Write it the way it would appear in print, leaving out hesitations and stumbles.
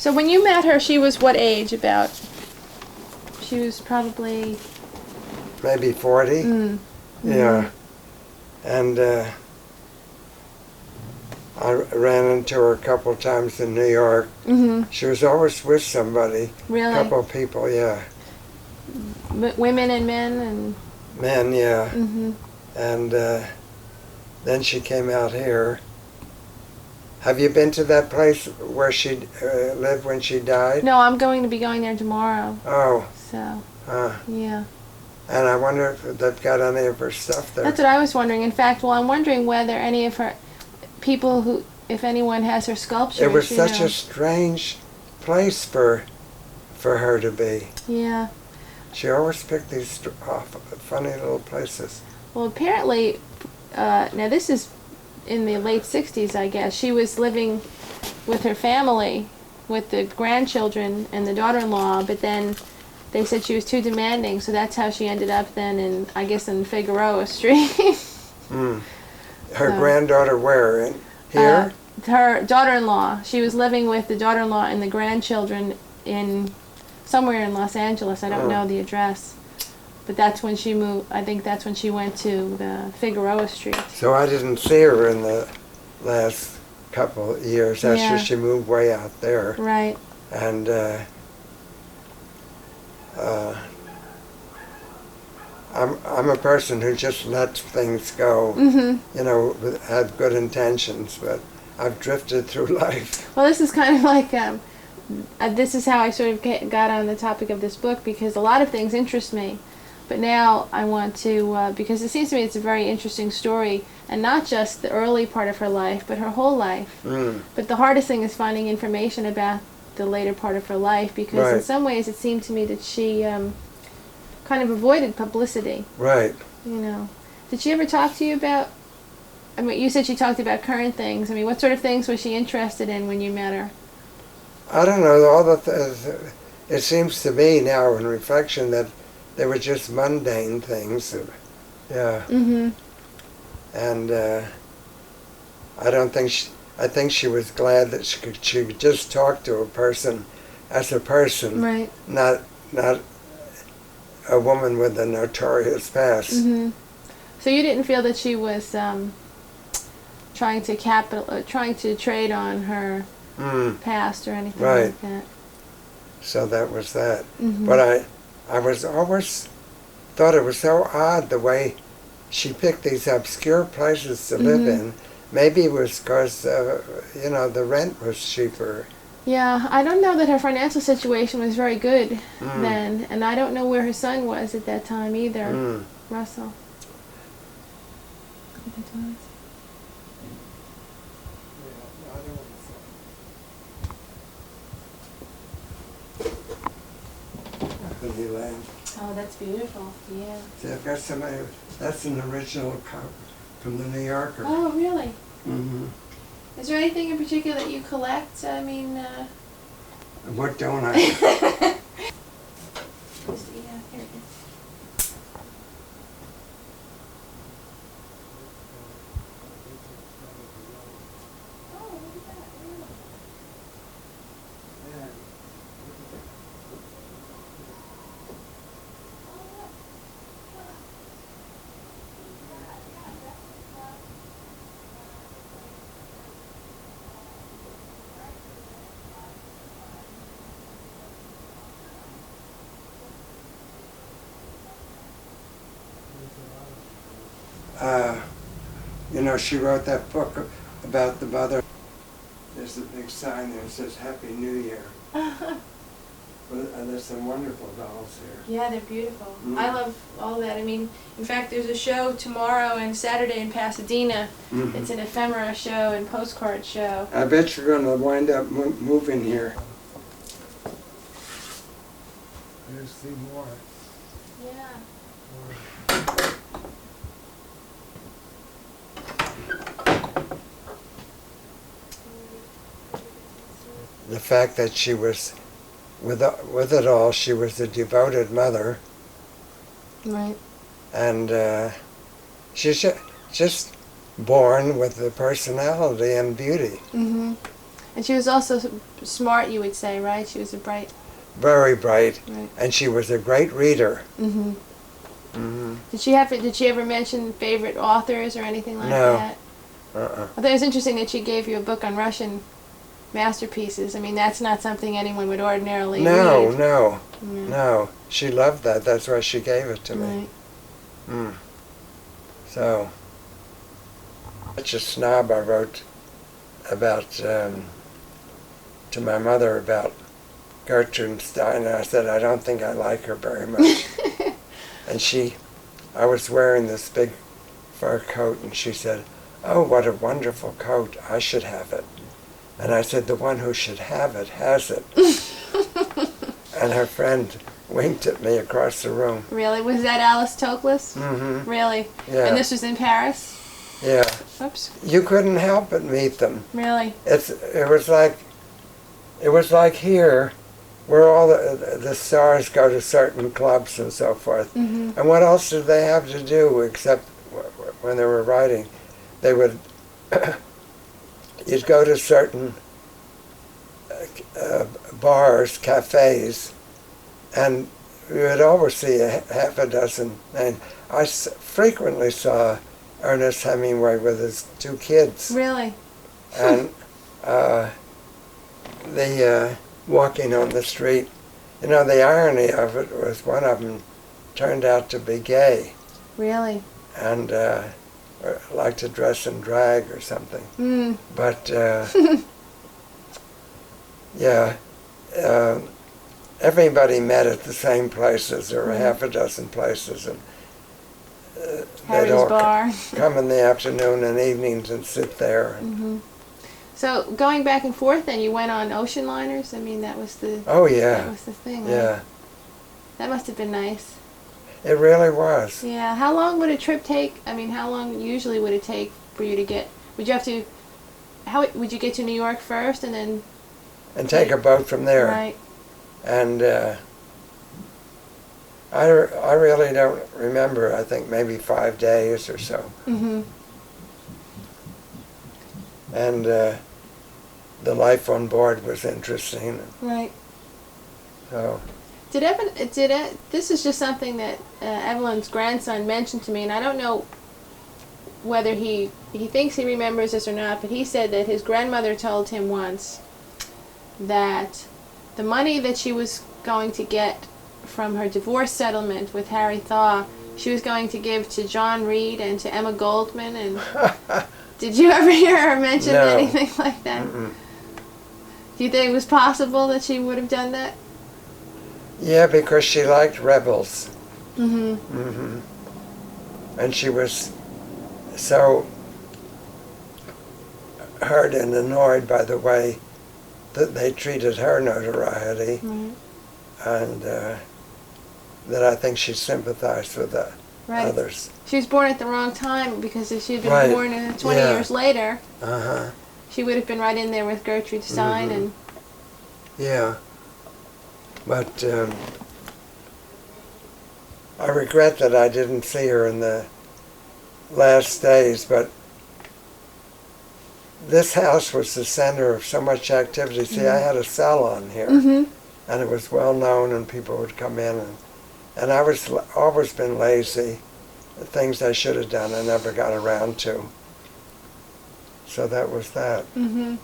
So when you met her, she was what age about? She was probably... Maybe 40. Yeah. And I ran into her a couple of times in New York. She was always with somebody. Really? A couple of people, yeah. Women and men? And Men, yeah. And then she came out here. Have you been to that place where she lived when she died? No, I'm going to be going there tomorrow. Oh. So, yeah. And I wonder if they've got any of her stuff there. That's what I was wondering. In fact, well, I'm wondering whether any of her people who, if anyone has her sculptures. It was such a strange place for her to be. Yeah. She always picked these funny little places. Well, apparently, now this is in the late 60s, I guess. She was living with her family, with the grandchildren and the daughter-in-law, but then they said she was too demanding, so that's how she ended up then in, I guess, in Figueroa Street. Her granddaughter where? Here? Her daughter-in-law. She was living with the daughter-in-law and the grandchildren in somewhere in Los Angeles. I don't know the address. But that's when she moved. I think that's when she went to the Figueroa Street. So I didn't see her in the last couple of years after she moved way out there. Right. And I'm a person who just lets things go. You know, have good intentions, but I've drifted through life. Well, this is kind of like this is how I sort of got on the topic of this book, because a lot of things interest me. But now I want to, because it seems to me it's a very interesting story, and not just the early part of her life, but her whole life. But the hardest thing is finding information about the later part of her life, because in some ways it seemed to me that she kind of avoided publicity. Right. You know. Did she ever talk to you about, I mean, you said she talked about current things. I mean, what sort of things was she interested in when you met her? I don't know. It seems to me now in reflection that they were just mundane things. Yeah. And I don't think I think she was glad that she could just talk to a person as a person, right? Not a woman with a notorious past. So you didn't feel that she was trying to trade on her past or anything like that? So that was that. But I was always thought it was so odd the way she picked these obscure places to live in. Maybe it was because, you know, the rent was cheaper. Yeah, I don't know that her financial situation was very good then, and I don't know where her son was at that time either, Russell. Oh, that's beautiful. Yeah. See, I've got somebody. That's an original copy from the New Yorker. Oh, really? Is there anything in particular that you collect? I mean, what don't I? Yeah, here it is. You know, she wrote that book about the mother. There's a big sign there that says Happy New Year. There's some wonderful dolls here. Yeah, they're beautiful. I love all that. I mean, in fact, there's a show tomorrow and Saturday in Pasadena. It's an ephemera show and postcard show. I bet you're going to wind up moving here. There's see more. Yeah. The fact that she was, with it all, she was a devoted mother. Right. And she's just born with the personality and beauty. And she was also smart, you would say, right? She was a bright... Very bright. Right. And she was a great reader. Mm-hmm. Mm-hmm. Did she ever mention favorite authors or anything like No. that? I thought it was interesting that she gave you a book on Russian masterpieces. I mean, that's not something anyone would ordinarily read. No. She loved that. That's why she gave it to me. Right. So, such a snob. I wrote about to my mother about Gertrude Stein. I said, I don't think I like her very much. And I was wearing this big fur coat, and she said, oh, what a wonderful coat. I should have it. And I said, the one who should have it has it. And her friend winked at me across the room. Really? Was that Alice Toklas? Mm-hmm. Really? Yeah. And this was in Paris? Yeah. Oops. You couldn't help but meet them. Really? It was like here, where all the stars go to certain clubs and so forth. Mm-hmm. And what else did they have to do except when they were writing? They would, you'd go to certain bars, cafes, and you would always see half a dozen. And I frequently saw Ernest Hemingway with his 2 kids. Really? And walking on the street. You know, the irony of it was one of them turned out to be gay. Really? And like to dress in drag or something. Mm. But, yeah, everybody met at the same places, or half a dozen places. And they'd all Bar. come in the afternoon and evenings and sit there. And, Mm-hmm. So going back and forth, then you went on ocean liners. I mean, that was the that was the thing. Yeah, right? That must have been nice. it really was. Yeah. How long would a trip take? I mean, how long usually would it take for you to get? Would you have to? How would you get to New York first, and then? And take a boat from there. Right. And I really don't remember. I think maybe 5 days or so. Mm-hmm. And the life on board was interesting. Right. So. This is just something that Evelyn's grandson mentioned to me, and I don't know whether he thinks he remembers this or not, but he said that his grandmother told him once that the money that she was going to get from her divorce settlement with Harry Thaw, she was going to give to John Reed and to Emma Goldman. And did you ever hear her mention anything like that? Mm-mm. Do you think it was possible that she would have done that? Yeah, because she liked rebels. Mm-hmm. Mm-hmm. And she was so hurt and annoyed by the way that they treated her notoriety, and that I think she sympathized with the others. She was born at the wrong time, because if she had been born 20 years later, she would have been right in there with Gertrude Stein. Mm-hmm. And yeah. But I regret that I didn't see her in the last days, but this house was the center of so much activity. See, I had a salon here, and it was well known, and people would come in, and I was always been lazy. The things I should have done, I never got around to. So that was that. Mm-hmm.